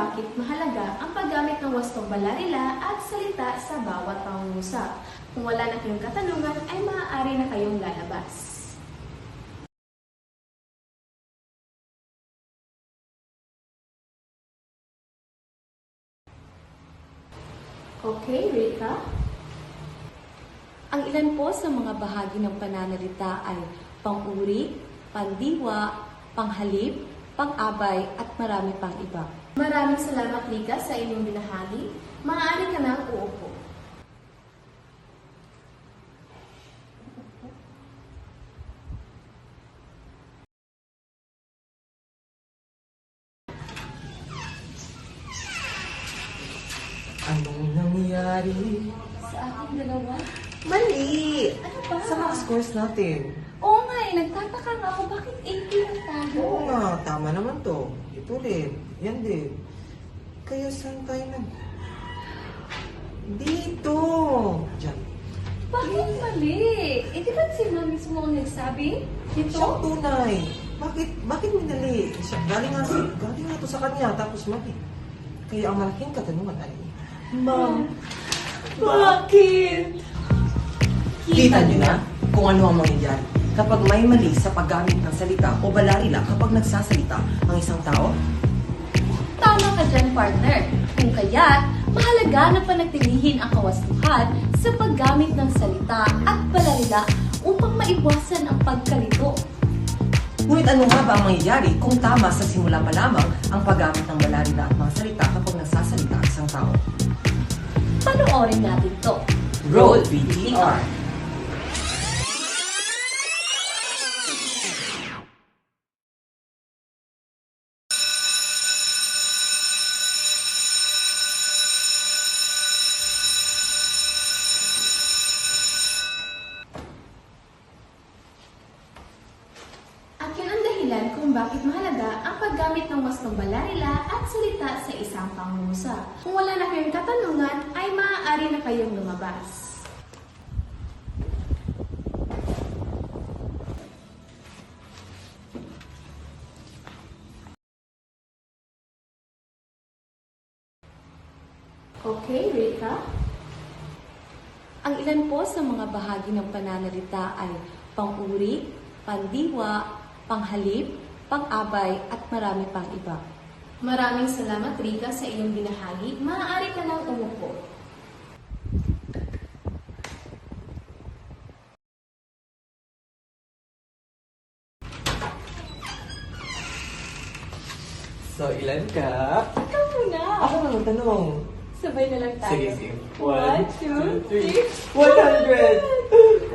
bakit mahalaga ang paggamit ng wastong balarila at salita sa bawat pangungusap. Kung wala na kayong katanungan, ay maaari na kayong lalabas. Okay, Rika? Ang ilan po sa mga bahagi ng pananalita ay pang-uri, pandiwa, panghalip, pang-abay at marami pang iba. Maraming salamat, Rika, sa inyong binahagi. Maaari ka nang uupo. Anong nangyari? Sa aking dalawa? Mali! Ano ba? Sa mga scores natin. Oo nga nagtataka nga ako bakit 80 lang tayo? Oo nga, tama naman to. Ito rin. Yan din. Kaya saan tayo nag... Dito! Diyan. Bakit mali? Di ba sila mismo ang nagsabi? Siyang Ito? tunay. Bakit minali? Galing nga to sa kanya, tapos mali. Kaya ang malaking katanungan ay, Ma'am, bakit? Kita niyo na kung ano ang mangyayari kapag may mali sa paggamit ng salita o balarila kapag nagsasalita ang isang tao? Tama ka dyan, partner. Kung kaya't, mahalaga na panatilihin ang kawastuhan sa paggamit ng salita at balarila upang maiwasan ang pagkalito. Ngunit ano nga ba ang mangyayari kung tama sa simula pa lamang ang paggamit ng balarila at mga salita kapag nagsasalita ang isang tao? Panoorin natin to. Roll VTR. Akin ang dahilan kung bakit mahalaga ang paggamit ng wastong balarila at salita sa isang pangungusap. Kung wala na kayong katanungan, ay maaari na kayong lumabas. Okay, Rika? Ang ilan po sa mga bahagi ng pananalita ay pang-uri, pandiwa, panghalip, pang-abay at marami pang iba. Maraming salamat, Rika, sa iyong binahagi. Maaari ka nang umupo. So, ilan ka? Ikaw muna! Ako na magtanong. Sabay na lang tayo. Sige, sige. 1, 2, 3. 100!